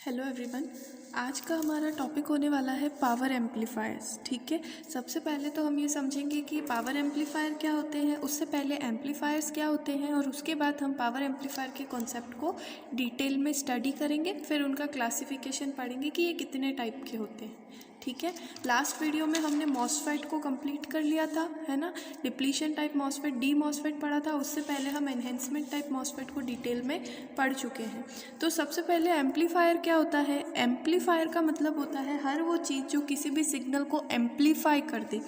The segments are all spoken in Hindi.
Hello everyone. आज का हमारा टॉपिक होने वाला है पावर एम्पलीफायर्स। ठीक है, सबसे पहले तो हम ये समझेंगे कि पावर एम्पलीफायर क्या होते हैं, उससे पहले एम्पलीफायर्स क्या होते हैं, और उसके बाद हम पावर एम्पलीफायर के कॉन्सेप्ट को डिटेल में स्टडी करेंगे। फिर उनका क्लासिफिकेशन पढ़ेंगे कि ये कितने टाइप के होते हैं। ठीक है, लास्ट वीडियो में हमने मॉसफेट को कंप्लीट कर लिया था, है ना। Depletion type MOSFET, D MOSFET पढ़ा था। उससे पहले हम एनहेंसमेंट टाइप मॉसफेट को डिटेल में पढ़ चुके हैं। तो सबसे पहले एम्पलीफायर क्या होता है। एम्पलीफायर का मतलब होता है हर वो चीज़ जो किसी भी सिग्नल को एम्पलीफाई कर दे।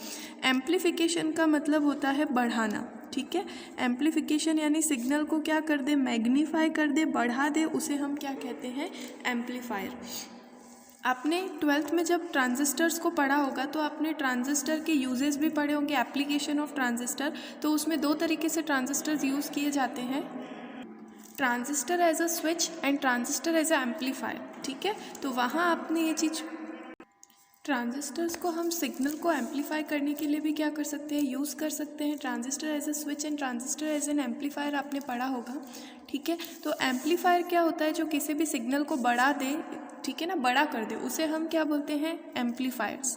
एम्पलीफिकेशन का मतलब होता है बढ़ाना। ठीक है, एम्पलीफिकेशन यानी सिग्नल को क्या कर दे, मैग्नीफाई कर दे, बढ़ा दे, उसे हम क्या कहते हैं, एम्पलीफायर। आपने 12th में जब ट्रांजिस्टर्स को पढ़ा होगा तो आपने ट्रांजिस्टर के यूजेस भी पढ़े होंगे, एप्लीकेशन ऑफ ट्रांजिस्टर। तो उसमें दो तरीके से ट्रांजिस्टर्स यूज़ किए जाते हैं, transistor as a switch and transistor as a amplifier. ठीक है, तो वहाँ आपने ये चीज़, ट्रांजिस्टर्स को हम सिग्नल को एम्पलीफाई करने के लिए भी क्या कर सकते हैं, यूज़ कर सकते हैं। Transistor as a switch and transistor as an amplifier आपने पढ़ा होगा। ठीक है, तो एम्पलीफायर क्या होता है, जो किसी भी सिग्नल को बढ़ा दे, ठीक है ना, बड़ा कर दे, उसे हम क्या बोलते हैं, एम्पलीफायर्स।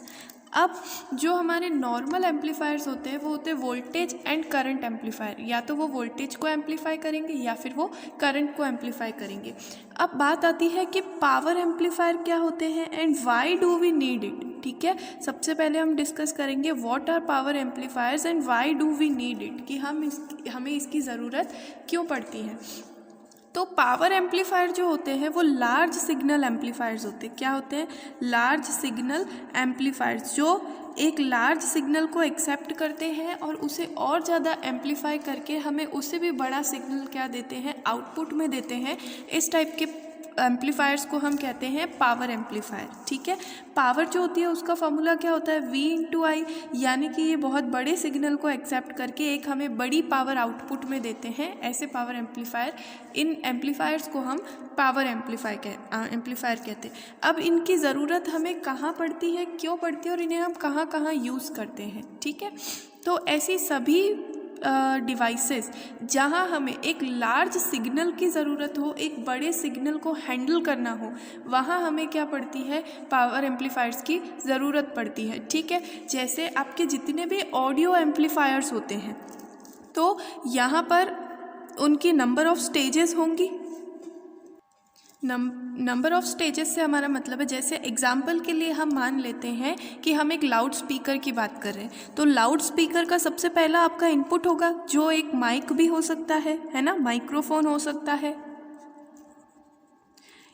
अब जो हमारे नॉर्मल एम्पलीफायर्स होते हैं वो होते हैं वोल्टेज एंड करंट एम्पलीफायर। या तो वो वोल्टेज को एम्पलीफाई करेंगे या फिर वो करंट को एम्पलीफाई करेंगे। अब बात आती है कि पावर एम्पलीफायर क्या होते हैं and why do we need it. ठीक है, सबसे पहले हम डिस्कस करेंगे what are power amplifiers and why do we need it, कि हमें इसकी ज़रूरत क्यों पड़ती है। तो पावर एम्पलीफायर जो होते हैं वो लार्ज सिग्नल एम्पलीफायर्स होते हैं। क्या होते हैं, लार्ज सिग्नल एम्पलीफायर्स, जो एक लार्ज सिग्नल को एक्सेप्ट करते हैं और उसे और ज़्यादा एम्पलीफाई करके हमें उससे भी बड़ा सिग्नल क्या देते हैं, आउटपुट में देते हैं। इस टाइप के एम्पलीफायर्स को हम कहते हैं पावर एम्पलीफायर। ठीक है, पावर जो होती है उसका फॉर्मूला क्या होता है, V/I, यानी कि ये बहुत बड़े सिग्नल को एक्सेप्ट करके एक हमें बड़ी पावर आउटपुट में देते हैं, ऐसे पावर एम्पलीफायर। इन एम्पलीफायर्स को हम पावर एम्पलीफायर कहते हैं। अब इनकी ज़रूरत हमें कहाँ पड़ती है, क्यों पड़ती है, और इन्हें हम कहाँ कहाँ यूज़ करते हैं। ठीक है, तो ऐसी सभी डिवाइसेस जहाँ हमें एक लार्ज सिग्नल की ज़रूरत हो, एक बड़े सिग्नल को हैंडल करना हो, वहाँ हमें क्या पड़ती है, पावर एम्पलीफायर्स की ज़रूरत पड़ती है। ठीक है, जैसे आपके जितने भी ऑडियो एम्पलीफायर्स होते हैं तो यहाँ पर उनकी नंबर ऑफ स्टेजेस होंगी। नंबर ऑफ स्टेजेस से हमारा मतलब है, जैसे एग्जाम्पल के लिए हम मान लेते हैं कि हम एक लाउड स्पीकर की बात कर रहे हैं। तो लाउड स्पीकर का सबसे पहला आपका इनपुट होगा, जो एक माइक भी हो सकता है ना, माइक्रोफोन हो सकता है,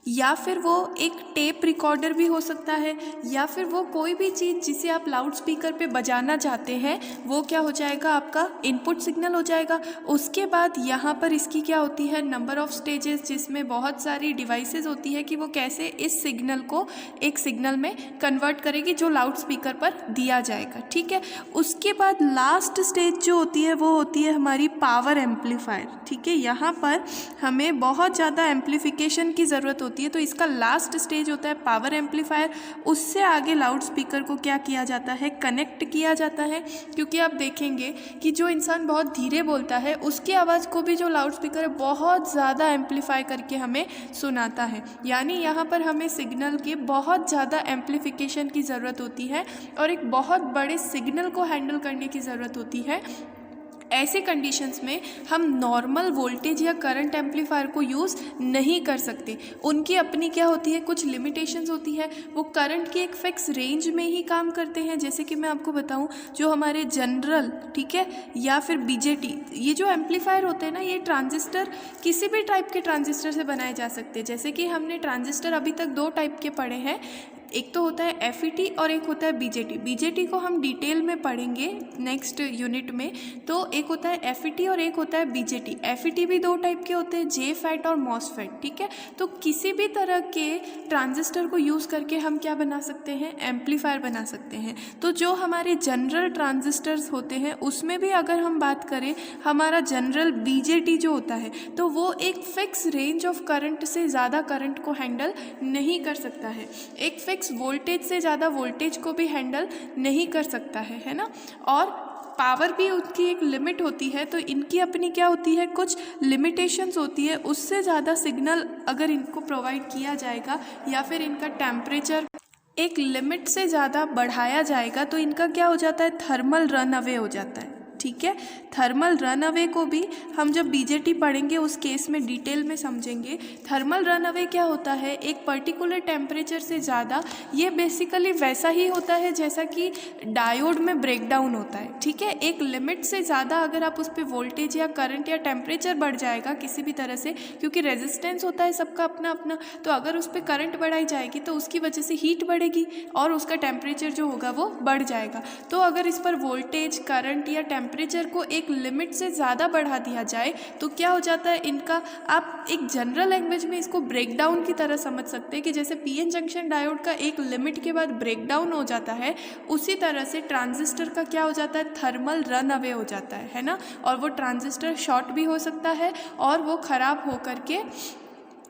या फिर वो एक टेप रिकॉर्डर भी हो सकता है, या फिर वो कोई भी चीज़ जिसे आप लाउड स्पीकर पे बजाना चाहते हैं वो क्या हो जाएगा, आपका इनपुट सिग्नल हो जाएगा। उसके बाद यहाँ पर इसकी क्या होती है, नंबर ऑफ स्टेजेस, जिसमें बहुत सारी डिवाइसेस होती है कि वो कैसे इस सिग्नल को एक सिग्नल में कन्वर्ट करेगी जो लाउड स्पीकर पर दिया जाएगा। ठीक है, उसके बाद लास्ट स्टेज जो होती है वो होती है हमारी पावर एम्पलीफायर। ठीक है, यहाँ पर हमें बहुत ज़्यादा एम्पलीफिकेशन की ज़रूरत होती है, तो इसका लास्ट स्टेज होता है पावर एम्पलीफायर। उससे आगे लाउड स्पीकर को क्या किया जाता है, कनेक्ट किया जाता है। क्योंकि आप देखेंगे कि जो इंसान बहुत धीरे बोलता है उसकी आवाज़ को भी जो लाउड स्पीकर है बहुत ज़्यादा एम्पलीफाई करके हमें सुनाता है। यानी यहाँ पर हमें सिग्नल की बहुत ज़्यादा एम्पलीफिकेशन की ज़रूरत होती है और एक बहुत बड़े सिग्नल को हैंडल करने की ज़रूरत होती है। ऐसे कंडीशंस में हम नॉर्मल वोल्टेज या करंट एम्पलीफायर को यूज़ नहीं कर सकते। उनकी अपनी क्या होती है, कुछ लिमिटेशंस होती है। वो करंट की एक फिक्स रेंज में ही काम करते हैं। जैसे कि मैं आपको बताऊं, जो हमारे जनरल, ठीक है, या फिर BJT, ये जो एम्पलीफायर होते हैं ना, ये ट्रांजिस्टर किसी भी टाइप के ट्रांजिस्टर से बनाए जा सकते हैं। जैसे कि हमने ट्रांजिस्टर अभी तक दो टाइप के पढ़े हैं, एक तो होता है FET और एक होता है BJT। BJT को हम डिटेल में पढ़ेंगे नेक्स्ट यूनिट में। तो एक होता है FET और एक होता है BJT। FET भी दो टाइप के होते हैं, JFET और MOSFET। ठीक है, तो किसी भी तरह के ट्रांजिस्टर को यूज़ करके हम क्या बना सकते हैं, एम्पलीफायर बना सकते हैं। तो जो हमारे जनरल ट्रांजिस्टर्स होते हैं उसमें भी अगर हम बात करें, हमारा जनरल BJT जो होता है तो वो एक फिक्स रेंज ऑफ करंट से ज़्यादा करंट को हैंडल नहीं कर सकता है, एक फिक्स वोल्टेज से ज़्यादा वोल्टेज को भी हैंडल नहीं कर सकता है ना। और पावर भी उसकी एक लिमिट होती है, तो इनकी अपनी क्या होती है, कुछ लिमिटेशंस होती है। उससे ज़्यादा सिग्नल अगर इनको प्रोवाइड किया जाएगा या फिर इनका टेम्परेचर एक लिमिट से ज़्यादा बढ़ाया जाएगा तो इनका क्या हो जाता है, थर्मल रन अवे हो जाता है। ठीक है, थर्मल रन अवे को भी हम जब बीजेटी पढ़ेंगे उस केस में डिटेल में समझेंगे। थर्मल रन अवे क्या होता है, एक पर्टिकुलर टेम्परेचर से ज़्यादा, ये बेसिकली वैसा ही होता है जैसा कि डायोड में ब्रेकडाउन होता है। ठीक है, एक लिमिट से ज़्यादा अगर आप उस पर वोल्टेज या करंट या टेम्परेचर बढ़ जाएगा किसी भी तरह से, क्योंकि रेजिस्टेंस होता है सबका अपना अपना, तो अगर उस पर करंट बढ़ाई जाएगी तो उसकी वजह से हीट बढ़ेगी और उसका टेम्परेचर जो होगा वो बढ़ जाएगा। तो अगर इस पर वोल्टेज, करंट या टेम्परेचर को एक लिमिट से ज़्यादा बढ़ा दिया जाए तो क्या हो जाता है इनका, आप एक जनरल लैंग्वेज में इसको ब्रेकडाउन की तरह समझ सकते हैं कि जैसे पीएन जंक्शन डायोड का एक लिमिट के बाद ब्रेकडाउन हो जाता है, उसी तरह से ट्रांजिस्टर का क्या हो जाता है, थर्मल रन अवे हो जाता है ना। और वो ट्रांजिस्टर शॉर्ट भी हो सकता है और वो ख़राब हो करके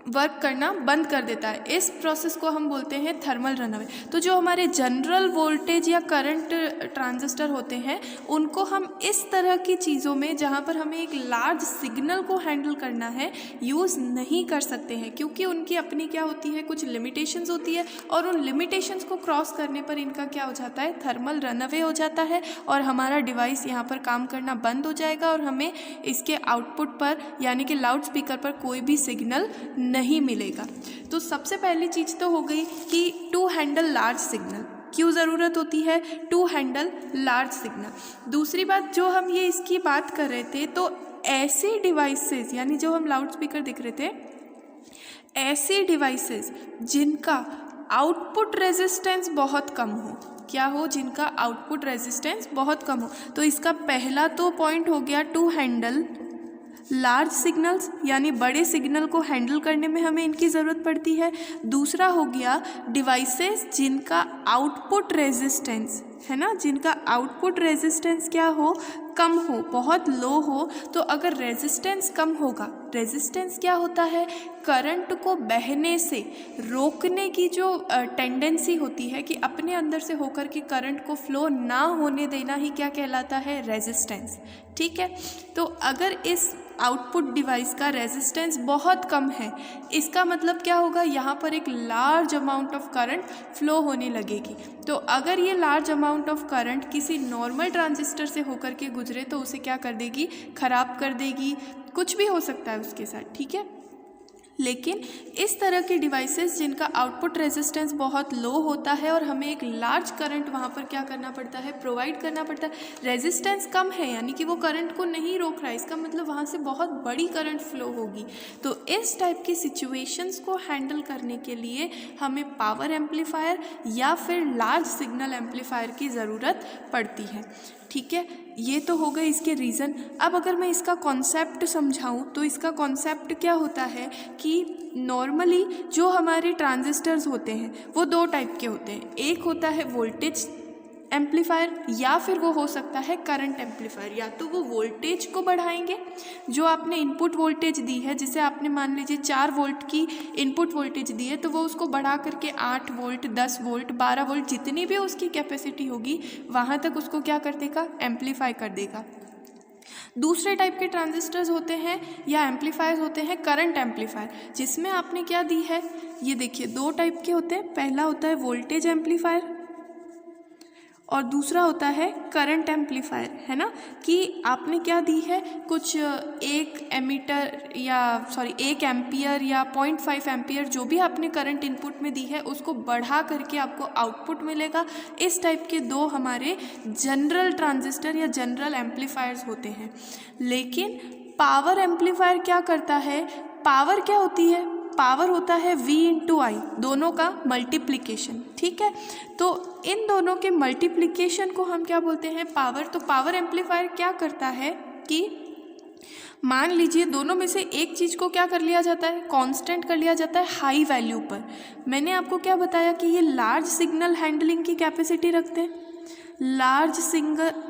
वर्क करना बंद कर देता है। इस प्रोसेस को हम बोलते हैं थर्मल रन अवे। तो जो हमारे जनरल वोल्टेज या करंट ट्रांजिस्टर होते हैं उनको हम इस तरह की चीज़ों में, जहाँ पर हमें एक लार्ज सिग्नल को हैंडल करना है, यूज़ नहीं कर सकते हैं, क्योंकि उनकी अपनी क्या होती है, कुछ लिमिटेशंस होती है और उन लिमिटेशंस को क्रॉस करने पर इनका क्या हो जाता है, थर्मल रन अवे हो जाता है और हमारा डिवाइस यहाँ पर काम करना बंद हो जाएगा और हमें इसके आउटपुट पर यानी कि लाउड स्पीकर पर कोई भी सिग्नल नहीं मिलेगा। तो सबसे पहली चीज़ तो हो गई कि टू हैंडल लार्ज सिग्नल, क्यों ज़रूरत होती है, टू हैंडल लार्ज सिग्नल। दूसरी बात जो हम ये इसकी बात कर रहे थे, तो ऐसे डिवाइसेस यानी जो हम लाउड स्पीकर दिख रहे थे, ऐसे डिवाइसेस जिनका आउटपुट रेजिस्टेंस बहुत कम हो, क्या हो, जिनका आउटपुट रेजिस्टेंस बहुत कम हो। तो इसका पहला तो पॉइंट हो गया टू हैंडल लार्ज सिग्नल्स, यानी बड़े सिग्नल को हैंडल करने में हमें इनकी ज़रूरत पड़ती है। दूसरा हो गया डिवाइसेस जिनका आउटपुट रेजिस्टेंस है ना, जिनका आउटपुट रेजिस्टेंस क्या हो, कम हो, बहुत लो हो। तो अगर रेजिस्टेंस कम होगा, रेजिस्टेंस क्या होता है, करंट को बहने से रोकने की जो टेंडेंसी होती है कि अपने अंदर से होकर के करंट को फ्लो ना होने देना ही क्या कहलाता है, रेजिस्टेंस। ठीक है, तो अगर इस आउटपुट डिवाइस का रेजिस्टेंस बहुत कम है, इसका मतलब क्या होगा, यहाँ पर एक large amount of current flow होने लगेगी। तो अगर ये लार्ज अमाउंट ऑफ करंट किसी नॉर्मल ट्रांजिस्टर से होकर के गुजरे तो उसे क्या कर देगी, ख़राब कर देगी, कुछ भी हो सकता है उसके साथ। ठीक है, लेकिन इस तरह के डिवाइसेस जिनका आउटपुट रेजिस्टेंस बहुत लो होता है और हमें एक लार्ज करंट वहाँ पर क्या करना पड़ता है, प्रोवाइड करना पड़ता है। रेजिस्टेंस कम है यानी कि वो करंट को नहीं रोक रहा है, इसका मतलब वहाँ से बहुत बड़ी करंट फ्लो होगी। तो इस टाइप की सिचुएशंस को हैंडल करने के लिए हमें पावर एम्पलीफायर या फिर लार्ज सिग्नल एम्पलीफायर की ज़रूरत पड़ती है। ठीक है, ये तो हो गए इसके रीज़न। अब अगर मैं इसका कॉन्सेप्ट समझाऊं तो इसका कॉन्सेप्ट क्या होता है कि नॉर्मली जो हमारे ट्रांजिस्टर्स होते हैं वो दो टाइप के होते हैं। एक होता है वोल्टेज एम्पलीफायर या फिर वो हो सकता है करंट एम्पलीफायर। या तो वो वोल्टेज को बढ़ाएंगे, जो आपने इनपुट वोल्टेज दी है, जिसे आपने मान लीजिए 4 वोल्ट की इनपुट वोल्टेज दी है, तो वो उसको बढ़ा करके 8 वोल्ट, 10 वोल्ट, 12 वोल्ट, जितनी भी उसकी कैपेसिटी होगी वहाँ तक उसको क्या कर देगा, एम्पलीफाई कर देगा। दूसरे टाइप के ट्रांजिस्टर्स होते हैं या एम्पलीफायर्स होते हैं करंट एम्पलीफायर, जिसमें आपने क्या दी है, ये देखिए 2 टाइप के होते हैं। पहला होता है वोल्टेज एम्पलीफायर और दूसरा होता है करंट एम्पलीफायर, है ना, कि आपने क्या दी है, कुछ 1 एम्पियर या 0.5 एम्पियर जो भी आपने करंट इनपुट में दी है उसको बढ़ा करके आपको आउटपुट मिलेगा। इस टाइप के 2 हमारे जनरल ट्रांजिस्टर या जनरल एम्पलीफायर्स होते हैं। लेकिन पावर एम्पलीफायर क्या करता है, पावर क्या होती है, पावर होता है V × I, दोनों का मल्टीप्लिकेशन। ठीक है, तो इन दोनों के मल्टीप्लिकेशन को हम क्या बोलते हैं, पावर। तो पावर एम्पलीफायर क्या करता है कि मान लीजिए दोनों में से एक चीज़ को क्या कर लिया जाता है, कांस्टेंट कर लिया जाता है हाई वैल्यू पर। मैंने आपको क्या बताया कि ये लार्ज सिग्नल हैंडलिंग की कैपेसिटी रखते हैं। लार्ज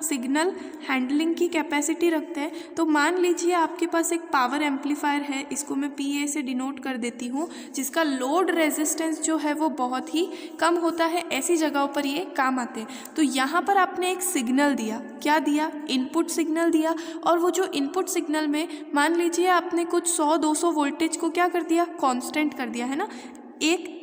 सिग्नल हैंडलिंग की कैपेसिटी रखते हैं। तो मान लीजिए आपके पास एक पावर एम्पलीफायर है, इसको मैं PA से डिनोट कर देती हूँ, जिसका लोड रेजिस्टेंस जो है वो बहुत ही कम होता है। ऐसी जगहों पर ये काम आते हैं। तो यहाँ पर आपने एक सिग्नल दिया, क्या दिया, इनपुट सिग्नल दिया, और वो जो इनपुट सिग्नल में मान लीजिए आपने कुछ 100-200 वोल्टेज को क्या कर दिया, कांस्टेंट कर दिया, है ना।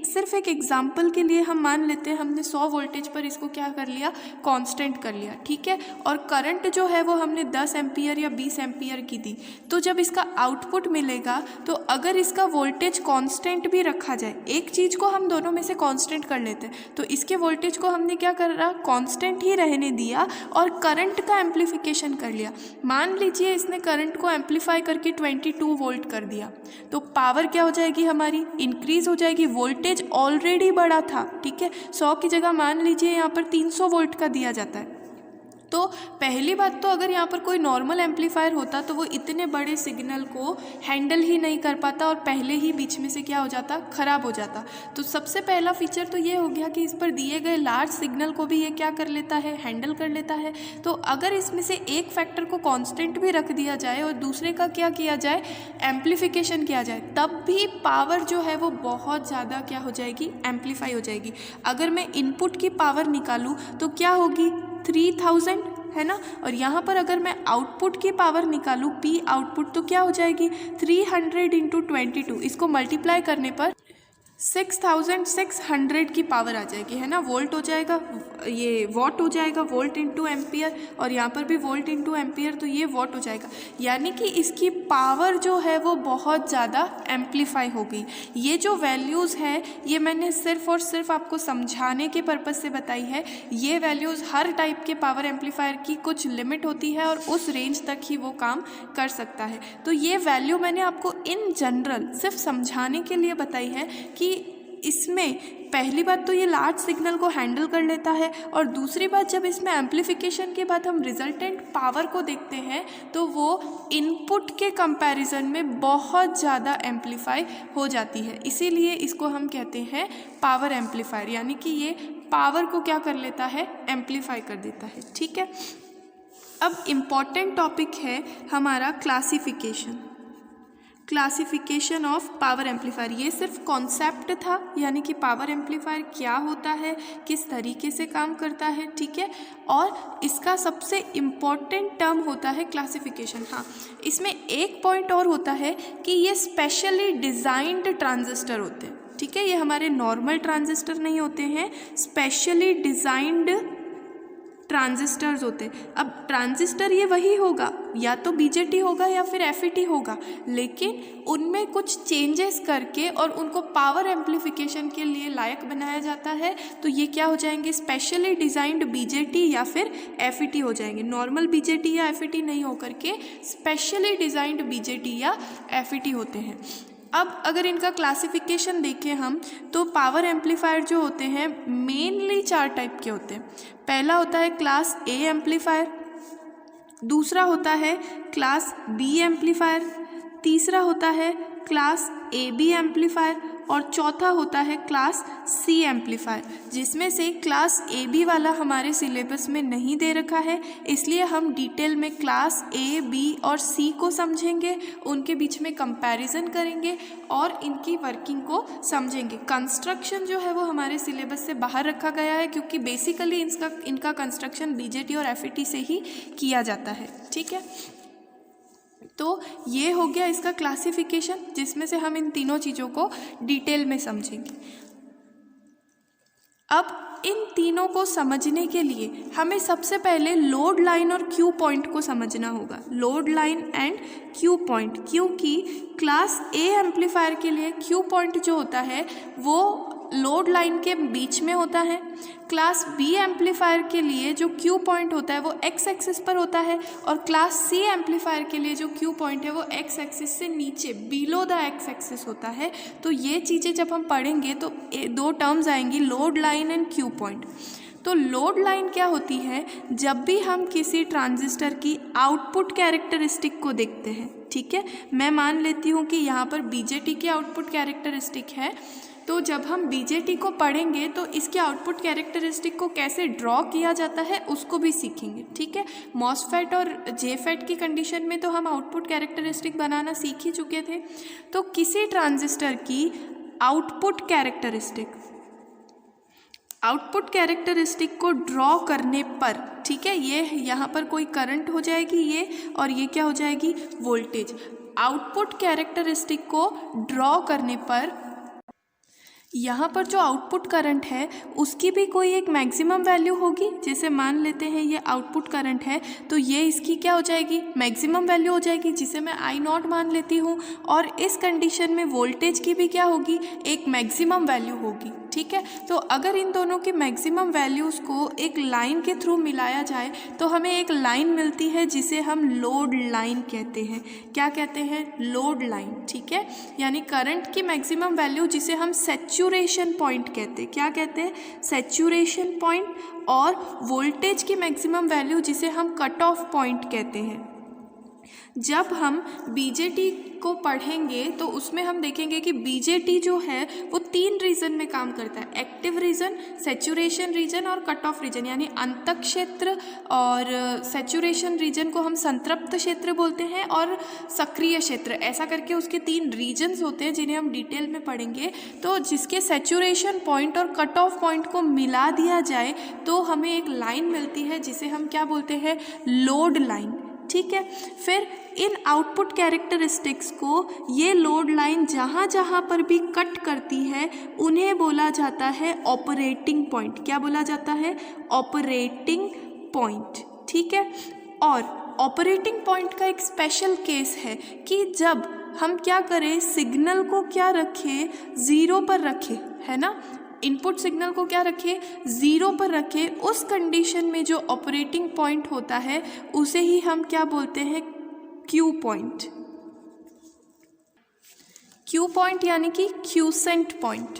सिर्फ एक एग्जाम्पल के लिए हम मान लेते हैं हमने 100 वोल्टेज पर इसको क्या कर लिया, कांस्टेंट कर लिया, ठीक है। और करंट जो है वो हमने 10 एम्पियर या 20 एम्पियर की दी। तो जब इसका आउटपुट मिलेगा, तो अगर इसका वोल्टेज कांस्टेंट भी रखा जाए, एक चीज़ को हम दोनों में से कांस्टेंट कर लेते हैं, तो इसके वोल्टेज को हमने क्या कर रहा, कांस्टेंट ही रहने दिया और करंट का एम्प्लीफिकेशन कर लिया। मान लीजिए इसने करंट को एम्प्लीफाई करके 22 वोल्ट कर दिया, तो पावर क्या हो जाएगी, हमारी इंक्रीज हो जाएगी। वोल्टेज ऑलरेडी बड़ा था, ठीक है, 100 की जगह मान लीजिए यहाँ पर 300 वोल्ट का दिया जाता है। तो पहली बात तो अगर यहाँ पर कोई नॉर्मल एम्पलीफायर होता तो वो इतने बड़े सिग्नल को हैंडल ही नहीं कर पाता और पहले ही बीच में से क्या हो जाता, ख़राब हो जाता। तो सबसे पहला फीचर तो ये हो गया कि इस पर दिए गए लार्ज सिग्नल को भी ये क्या कर लेता है, हैंडल कर लेता है। तो अगर इसमें से एक फैक्टर को कांस्टेंट भी रख दिया जाए और दूसरे का क्या किया जाए, एम्प्लीफिकेशन किया जाए, तब भी पावर जो है वो बहुत ज़्यादा क्या हो जाएगी, एम्प्लीफाई हो जाएगी। अगर मैं इनपुट की पावर निकालूँ तो क्या होगी, 3000, है ना। और यहाँ पर अगर मैं आउटपुट की पावर निकालूँ, P आउटपुट, तो क्या हो जाएगी, 300 × 22, इसको मल्टीप्लाई करने पर 6600 की पावर आ जाएगी, है ना। वोल्ट हो जाएगा, ये वॉट हो जाएगा, वोल्ट इंटू एम्पियर, और यहाँ पर भी वोल्ट इंटू एम्पियर, तो ये वॉट हो जाएगा। यानी कि इसकी पावर जो है वो बहुत ज़्यादा एम्प्लीफाई हो गई। ये जो वैल्यूज़ है ये मैंने सिर्फ और सिर्फ आपको समझाने के पर्पज़ से बताई है। ये वैल्यूज़ हर टाइप के पावर एम्पलीफायर की कुछ लिमिट होती है और उस रेंज तक ही वो काम कर सकता है। तो ये वैल्यू मैंने आपको इन जनरल सिर्फ समझाने के लिए बताई है कि इसमें पहली बात तो ये लार्ज सिग्नल को हैंडल कर लेता है, और दूसरी बात जब इसमें एम्प्लीफिकेशन के बाद हम रिजल्टेंट पावर को देखते हैं तो वो इनपुट के कंपैरिजन में बहुत ज़्यादा एम्प्लीफाई हो जाती है। इसीलिए इसको हम कहते हैं पावर एम्पलीफायर, यानी कि ये पावर को क्या कर लेता है, एम्प्लीफाई कर देता है, ठीक है। अब इम्पॉर्टेंट टॉपिक है हमारा क्लासिफिकेशन ऑफ पावर एम्पलीफायर। ये सिर्फ कॉन्सेप्ट था, यानी कि पावर एम्पलीफायर क्या होता है, किस तरीके से काम करता है, ठीक है। और इसका सबसे इम्पॉर्टेंट टर्म होता है क्लासिफिकेशन। हाँ, इसमें एक पॉइंट और होता है कि ये स्पेशली डिज़ाइंड ट्रांजिस्टर होते हैं, ठीक है। ये हमारे नॉर्मल ट्रांजिस्टर नहीं होते हैं, स्पेशली डिज़ाइंड ट्रांजिस्टर्स होते हैं। अब ट्रांजिस्टर ये वही होगा, या तो BJT होगा या फिर FET होगा, लेकिन उनमें कुछ चेंजेस करके और उनको पावर एम्प्लीफिकेशन के लिए लायक बनाया जाता है। तो ये क्या हो जाएंगे, स्पेशली डिज़ाइंड BJT या फिर FET हो जाएंगे। नॉर्मल BJT या FET नहीं होकर के स्पेशली डिज़ाइंड BJT या FET होते हैं। अब अगर इनका क्लासिफिकेशन देखें हम, तो पावर एम्पलीफायर जो होते हैं मेनली 4 टाइप के होते हैं। पहला होता है क्लास A एम्पलीफायर, दूसरा होता है क्लास B एम्पलीफायर, तीसरा होता है क्लास AB एम्पलीफायर, और चौथा होता है क्लास C एम्पलीफायर, जिसमें से क्लास AB वाला हमारे सिलेबस में नहीं दे रखा है, इसलिए हम डिटेल में क्लास A, B और C को समझेंगे, उनके बीच में कंपैरिजन करेंगे और इनकी वर्किंग को समझेंगे। कंस्ट्रक्शन जो है वो हमारे सिलेबस से बाहर रखा गया है, क्योंकि बेसिकली इनका कंस्ट्रक्शन BJT और FET से ही किया जाता है, ठीक है। तो ये हो गया इसका क्लासिफिकेशन, जिसमें से हम इन तीनों चीज़ों को डिटेल में समझेंगे। अब इन तीनों को समझने के लिए हमें सबसे पहले लोड लाइन और क्यू पॉइंट को समझना होगा। Load line and Q point, क्योंकि क्लास A एम्पलीफायर के लिए क्यू पॉइंट जो होता है वो लोड लाइन के बीच में होता है। क्लास B एम्पलीफायर के लिए जो क्यू पॉइंट होता है वो x एक्सिस पर होता है, और क्लास C एम्पलीफायर के लिए जो क्यू पॉइंट है वो x एक्सिस से नीचे बिलो द x एक्सिस होता है। तो ये चीज़ें जब हम पढ़ेंगे तो 2 टर्म्स आएंगी, load line and Q point. तो लोड लाइन क्या होती है, जब भी हम किसी ट्रांजिस्टर की आउटपुट कैरेक्टरिस्टिक को देखते हैं, ठीक है। मैं मान लेती हूँ कि यहाँ पर BJT की आउटपुट कैरेक्टरिस्टिक है तो जब हम बीजेटी को पढ़ेंगे तो इसके आउटपुट कैरेक्टरिस्टिक को कैसे ड्रॉ किया जाता है उसको भी सीखेंगे, ठीक है। मॉसफेट और जेफेट की कंडीशन में तो हम आउटपुट कैरेक्टरिस्टिक बनाना सीख ही चुके थे। तो किसी ट्रांजिस्टर की आउटपुट कैरेक्टरिस्टिक को ड्रॉ करने पर, ठीक है, ये यहाँ पर कोई करंट हो जाएगी ये, और ये क्या हो जाएगी, वोल्टेज। आउटपुट कैरेक्टरिस्टिक को ड्रॉ करने पर यहाँ पर जो आउटपुट करंट है उसकी भी कोई एक मैक्सिमम वैल्यू होगी। जैसे मान लेते हैं ये आउटपुट करंट है तो ये इसकी क्या हो जाएगी, मैक्सिमम वैल्यू हो जाएगी, जिसे मैं I0 मान लेती हूँ। और इस कंडीशन में वोल्टेज की भी क्या होगी, एक मैक्सिमम वैल्यू होगी, ठीक है। तो अगर इन दोनों की मैक्सिमम वैल्यूज़ को एक लाइन के थ्रू मिलाया जाए तो हमें एक लाइन मिलती है जिसे हम लोड लाइन कहते हैं। क्या कहते हैं, लोड लाइन, ठीक है। यानी करंट की मैक्सिमम वैल्यू जिसे हम सैचुरेशन पॉइंट कहते हैं, क्या कहते हैं, सैचुरेशन पॉइंट, और वोल्टेज की मैक्सिमम वैल्यू जिसे हम कट ऑफ पॉइंट कहते हैं। जब हम बीजेटी को पढ़ेंगे तो उसमें हम देखेंगे कि बीजेटी जो है वो 3 रीजन में काम करता है, एक्टिव रीजन, सैचुरेशन रीजन और कट ऑफ रीजन। यानी अंतक क्षेत्र और सैचुरेशन रीजन को हम संतृप्त क्षेत्र बोलते हैं, और सक्रिय क्षेत्र, ऐसा करके उसके 3 रीजन्स होते हैं जिन्हें हम डिटेल में पढ़ेंगे। तो जिसके सैचुरेशन पॉइंट और कट ऑफ पॉइंट को मिला दिया जाए तो हमें एक लाइन मिलती है जिसे हम क्या बोलते हैं, लोड लाइन, ठीक है। फिर इन आउटपुट कैरेक्टरिस्टिक्स को ये लोड लाइन जहाँ जहाँ पर भी कट करती है उन्हें बोला जाता है ऑपरेटिंग पॉइंट। क्या बोला जाता है, ऑपरेटिंग पॉइंट, ठीक है। और ऑपरेटिंग पॉइंट का एक स्पेशल केस है कि जब हम क्या करें, सिग्नल को क्या रखें, 0 पर रखें, है ना, इनपुट सिग्नल को क्या रखें, 0 पर रखें। उस कंडीशन में जो ऑपरेटिंग पॉइंट होता है उसे ही हम क्या बोलते हैं, क्यू पॉइंट। क्यू पॉइंट यानी कि क्यूसेंट पॉइंट,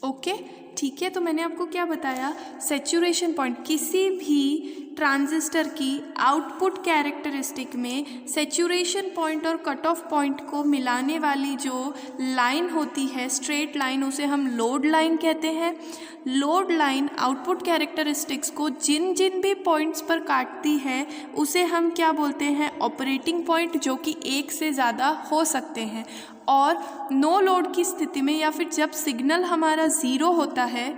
ओके, ठीक है। तो मैंने आपको क्या बताया, सैचुरेशन पॉइंट, किसी भी ट्रांजिस्टर की आउटपुट कैरेक्टरिस्टिक में सैचुरेशन पॉइंट और कट ऑफ पॉइंट को मिलाने वाली जो लाइन होती है, स्ट्रेट लाइन, उसे हम लोड लाइन कहते हैं। लोड लाइन आउटपुट कैरेक्टरिस्टिक्स को जिन जिन भी पॉइंट्स पर काटती है उसे हम क्या बोलते हैं, ऑपरेटिंग पॉइंट, जो कि एक से ज़्यादा हो सकते हैं। और नो लोड की स्थिति में या फिर जब सिग्नल हमारा 0 होता है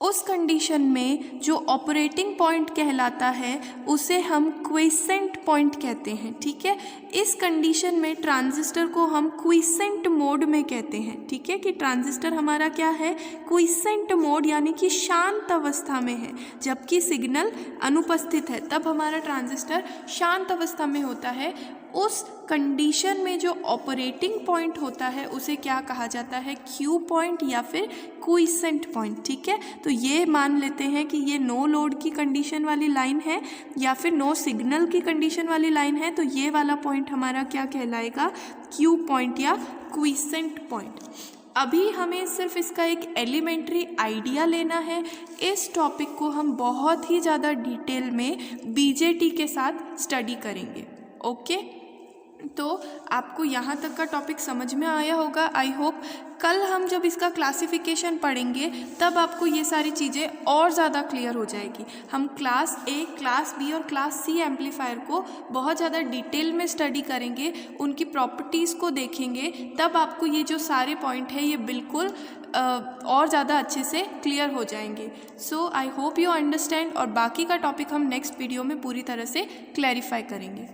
उस कंडीशन में जो ऑपरेटिंग पॉइंट कहलाता है उसे हम क्विसेंट पॉइंट कहते हैं, ठीक है। इस कंडीशन में ट्रांजिस्टर को हम क्विसेंट मोड में कहते हैं, ठीक है, कि ट्रांजिस्टर हमारा क्या है, क्विसेंट मोड, यानी कि शांत अवस्था में है। जबकि सिग्नल अनुपस्थित है तब हमारा ट्रांजिस्टर शांत अवस्था में होता है। उस कंडीशन में जो ऑपरेटिंग पॉइंट होता है उसे क्या कहा जाता है, क्यू पॉइंट या फिर क्विसेंट पॉइंट, ठीक है। तो ये मान लेते हैं कि ये नो लोड की कंडीशन वाली लाइन है या फिर नो सिग्नल की कंडीशन वाली लाइन है, तो ये वाला पॉइंट हमारा क्या कहलाएगा, क्यू पॉइंट या क्विसेंट पॉइंट। अभी हमें सिर्फ इसका एक एलिमेंट्री आइडिया लेना है। इस टॉपिक को हम बहुत ही ज़्यादा डिटेल में बीजेटी के साथ स्टडी करेंगे, ओके। तो आपको यहाँ तक का टॉपिक समझ में आया होगा, आई होप। कल हम जब इसका क्लासिफिकेशन पढ़ेंगे तब आपको ये सारी चीज़ें और ज़्यादा क्लियर हो जाएगी। हम क्लास ए, क्लास बी और क्लास सी एम्पलीफायर को बहुत ज़्यादा डिटेल में स्टडी करेंगे, उनकी प्रॉपर्टीज़ को देखेंगे, तब आपको ये जो सारे पॉइंट है ये बिल्कुल और ज़्यादा अच्छे से क्लियर हो जाएंगे। सो आई होप यू अंडरस्टैंड, और बाकी का टॉपिक हम नेक्स्ट वीडियो में पूरी तरह से क्लैरिफाई करेंगे।